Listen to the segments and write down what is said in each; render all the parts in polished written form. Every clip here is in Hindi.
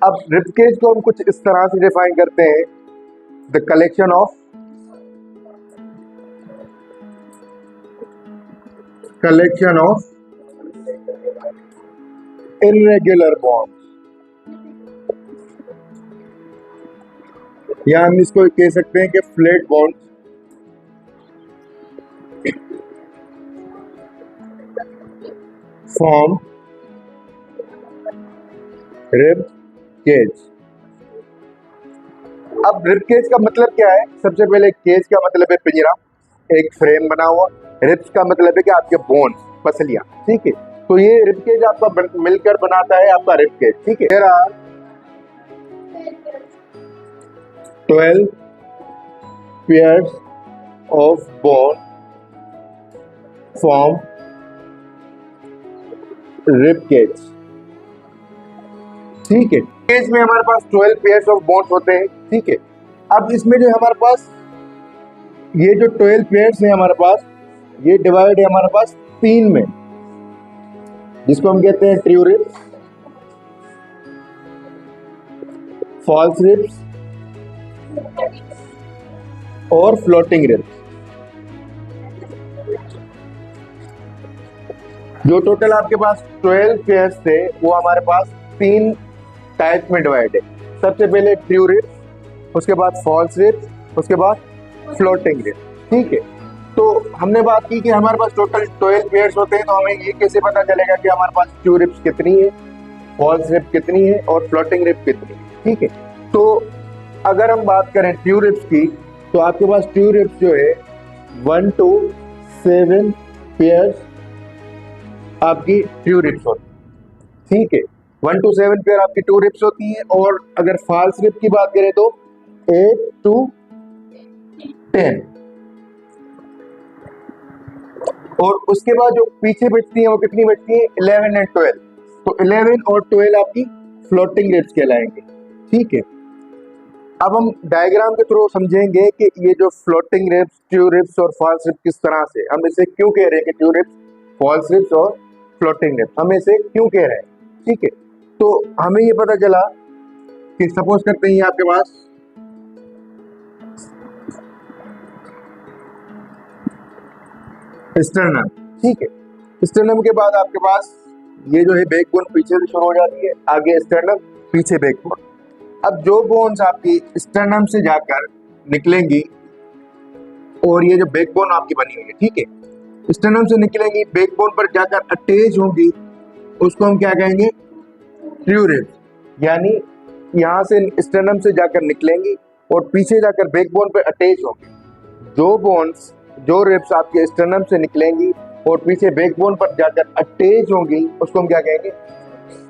अब रिब केज को हम कुछ इस तरह से डिफाइन करते हैं, the collection of irregular bond, या हम इसको कह सकते हैं कि flat bond form rib cage. अब रिब केज का मतलब क्या है? सबसे पहले केज का मतलब है पिंजरा, एक फ्रेम बना हुआ। रिब्स का मतलब है कि आपके बोन्स, पसलियां, ठीक है। तो ये रिब केज आपका मिलकर बनाता है आपका रिब केज, ठीक है। There are 12 pairs of bone form rib cage, ठीक है। केज में हमारे पास 12 पेयर्स ऑफ बोन्स होते हैं, ठीक है। अब इसमें जो हमारे पास ये जो 12 पेयर्स है हमारे पास, ये डिवाइड है हमारे पास 3 में, जिसको हम कहते हैं ट्रू रिब्स, फॉल्स रिब्स और फ्लोटिंग रिब्स। जो टोटल आपके पास 12 पेयर्स थे वो हमारे पास 3 टाइप में डिवाइड है। सबसे पहले ट्रू रिब्स, उसके बाद फॉल्स रिब्स, उसके बाद फ्लोटिंग रिब्स, ठीक है। तो हमने बात की कि हमारे पास टोटल 12 पेयर्स होते हैं, तो हमें ये कैसे पता चलेगा कि हमारे पास ट्रू रिब्स कितनी है, फॉल्स रिब कितनी है और फ्लोटिंग रिब कितनी है, ठीक है। तो अगर हम बात करें ट्रू रिब्स की, तो आपके पास ट्रू रिब्स जो है 1 to 7 पेयर्स आपकी ट्रू रिब्स होती है, ठीक है। 1 to 7 पेयर आपकी ट्रू रिब्स होती है। और अगर फॉल्स रिब की बात करें तो 8 to 10, और उसके बाद जो पीछे बचती है वो कितनी बचती है? 11 and 12। तो 11 और 12 आपकी फ्लोटिंग रिब्स कहलाएंगे, ठीक है। अब हम डायग्राम के थ्रू समझेंगे कि ये जो फ्लोटिंग रिब्स, ट्रू रिब्स और फॉल्स रिब्स किस तरह से, हम इसे क्यों कह रहे हैं कि ट्रू रिब्स, फॉल्स रिब्स और फ्लोटिंग रिब्स, हम इसे क्यों कह रहे हैं, ठीक है। तो हमें ये पता चला कि सपोज करते हैं आपके पास स्टर्नम, ठीक है। स्टर्नम के बाद आपके पास ये जो है बैकबोन पीछे से शुरू हो जाती है, आगे स्टर्नम, पीछे बैकबोन। अब जो बोन्स आपकी स्टर्नम से जाकर निकलेंगी, और ये जो बैकबोन आपकी बनी हुई है, ठीक है, स्टर्नम से निकलेंगी, बैकबोन पर जाकर अटैच होंगी, उसको हम क्या कहेंगे? True ribs. यानी यहाँ से स्टर्नम से जाकर निकलेंगी और पीछे जाकर बैकबोन पर अटैच होंगी। जो बोन्स, जो रिब्स आपके स्टर्नम से निकलेंगी और पीछे बैकबोन पर जाकर अटैच होंगी, उसको हम क्या कहेंगे?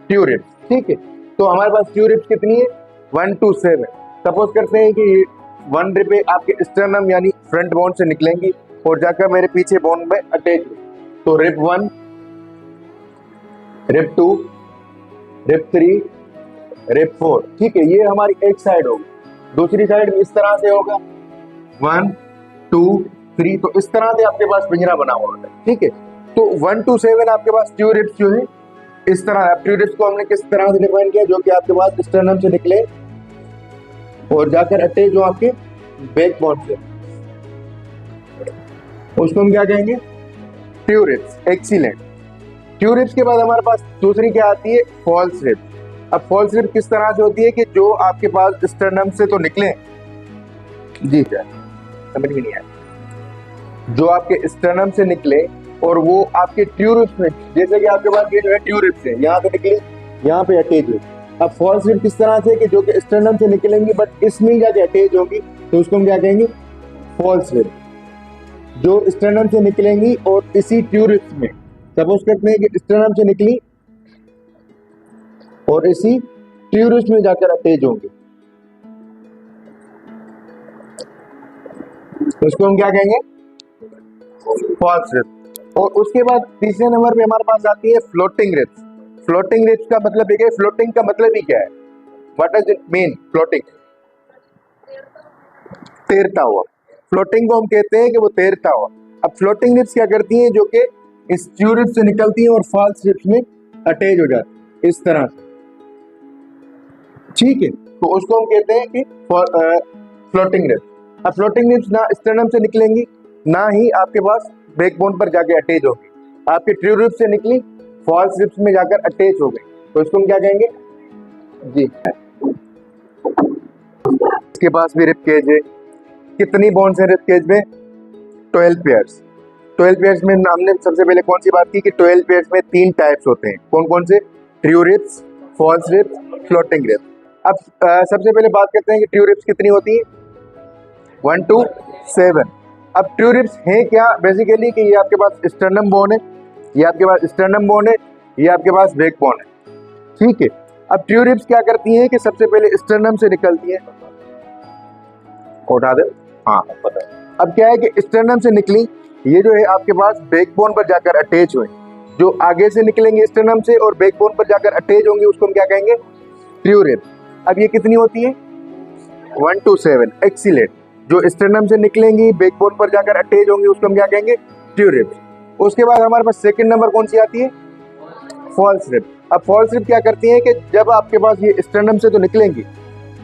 ट्रू रिब्स, ठीक है। तो हमारे पास ट्रू रिब्स कितनी है? 1 to 7। सपोज करते हैं कि 1 रिब आपके स्टर्नम यानी फ्रंट बोन से निकलेंगी और जाकर मेरे पीछे बोन में अटैच हुई, तो रिब 1, रिब 2, रिब 3, रिब 4, ठीक है। ये हमारी एक साइड होगी। दूसरी साइड में इस तरह से होगा 1 2 3, तो इस तरह से आपके पास पिंजरा बना हुआ होता है, ठीक है। तो 1 to 7 आपके पास ट्रू रिब्स जो है इस तरह। ट्रू रिब्स को हमने किस तरह से डिफाइन किया? जो कि आपके पास स्टर्नम से निकले और जाकर अटैच हो आपके बैकबोन से, उसको हम क्या कहेंगे? True ribs. Excellent. True ribs के बाद हमारे पास दूसरी क्या आती है? False ribs. अब फॉल्स रिब्स किस तरह से होती है कि जो आपके पास स्टर्नम से तो निकले, जी सर समझ में नहीं आया, जो आपके स्टर्नम से निकले और वो आपके ट्रू रिब्स में, जैसे कि आपके पास ये जो है ट्रू रिब्स है, यहाँ से निकले, यहाँ पे अटैच हुई। अब फॉल्स रिब किस तरह से कि जो कि स्टर्नम से निकलेंगी बट इसमें ही जाके अटैच होगी, तो उसको हम क्या कहेंगे? False rib. जो स्टर्नम से निकलेंगी और इसी ट्रू रिब्स में, सपोज करते हैं कि स्टर्नम से निकली और इसी ट्रू रिब्स में जाकर अटैच होंगी, तो इसको हम क्या कहेंगे? False rib. और उसके बाद तीसरे नंबर पे हमारे पास आती है फ्लोटिंग रिब्स। फ्लोटिंग रिब्स का मतलब है, फ्लोटिंग का मतलब ही क्या है? What does it mean? Floating, तैरता हुआ। फ्लोटिंग को हम कहते हैं कि वो तैरता हुआ। अब फ्लोटिंग रिब्स क्या करती हैं? जो कि इस ट्रू रिब से निकलती है और फॉल्स रिब्स में अटैच हो जाती है इस तरह से, ठीक है। तो उसको हम कहते हैं कि फ्लोटिंग रिब्स। अब फ्लोटिंग रिब्स ना स्टर्नम से निकलेंगी, ना ही आपके पास बैकबोन पर जाके अटैच होगी। आपके ट्रू रिब्स से निकली, फॉल्स रिब्स में जाकर अटैच हो गई, तो इसको हम क्या कहेंगे जी। इसके पास भी रिब केज है। कितनी बोन्स है रिब केज में? 12 पेयर्स। 12 पेयर्स में हमने सबसे पहले कौन सी बात की कि 12 पेयर्स में 3 टाइप्स होते हैं। कौन कौन से? True ribs, false ribs, floating ribs. अब सबसे पहले बात करते हैं कि ट्रू रिब्स कितनी होती है? 1 to 7। अब ट्रू रिब्स हैं क्या? बेसिकली कि ये आपके पास स्टर्नम बोन है, ये आपके पास स्टर्नम बोन है, ये आपके पास बैक बोन है, ठीक है। अब ट्रू रिब्स क्या करती हैं कि सबसे पहले स्टर्नम से निकलती है, उठा दे, हाँ पता है। अब क्या है कि स्टर्नम से निकली, ये जो है आपके पास बैकबोन पर जाकर अटैच हुए, जो आगे से निकलेंगे स्टर्नम से और बैकबोन पर जाकर अटैच होंगे उसको हम क्या कहेंगे? True ribs. अब ये कितनी होती है? 1 to 7। एक्सीलेंट। जो स्टर्नम से निकलेंगी, बैकबोन पर जाकर अटैच होंगी उसको हम क्या कहेंगे? True ribs. उसके बाद हमारे पास सेकंड नंबर कौन सी आती है? False rib. अब फॉल्स रिब क्या करती है कि जब आपके पास ये स्टर्नम से तो निकलेंगी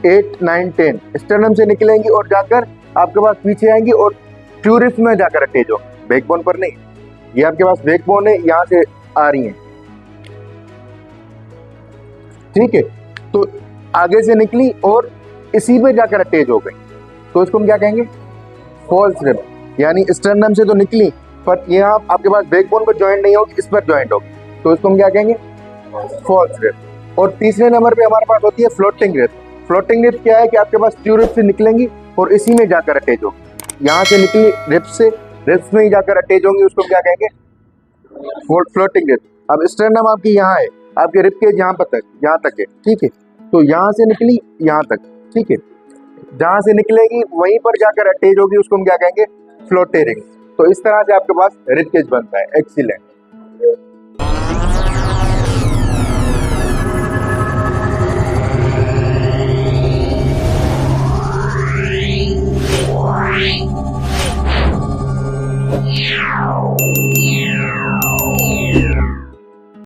8, 9, 10 स्टर्नम से निकलेंगी और जाकर आपके पास पीछे आएंगी और ट्रू रिब्स में जाकर अटैच हो, बैकबोन पर नहीं। ये आपके पास बैकबोन है, यहाँ से आ रही है, ठीक है। तो आगे से निकली और इसी पे जाकर अटैच हो गई, तो इसको हम क्या कहेंगे? False rib. यानी स्टर्नम से तो निकली पर यहाँ आपके पास बैकबोन पर ज्वाइंट नहीं होगी, इस पर ज्वाइंट होगी, तो इसको हम क्या कहेंगे? False rib. और तीसरे नंबर पे हमारे पास होती है फ्लोटिंग रिब। फ्लोटिंग रिब क्या है कि आपके पास ट्रू रिब से निकलेंगी और इसी में जाकर अटैच होगी, यहाँ से निकली रिब्स में ही जाकर अटैच होंगी, उसको हम क्या कहेंगे? Floating rib. अब स्टर्नम आपकी यहाँ है, आपके रिब केज यहाँ तक है, ठीक है। तो यहाँ से निकली यहाँ तक, ठीक है। जहाँ से निकलेगी वहीं पर जाकर अटैच होगी, उसको हम क्या कहेंगे? फ्लोटेरिंग। तो इस तरह से आपके पास रिब केज बनता है। एक्सीलेंट।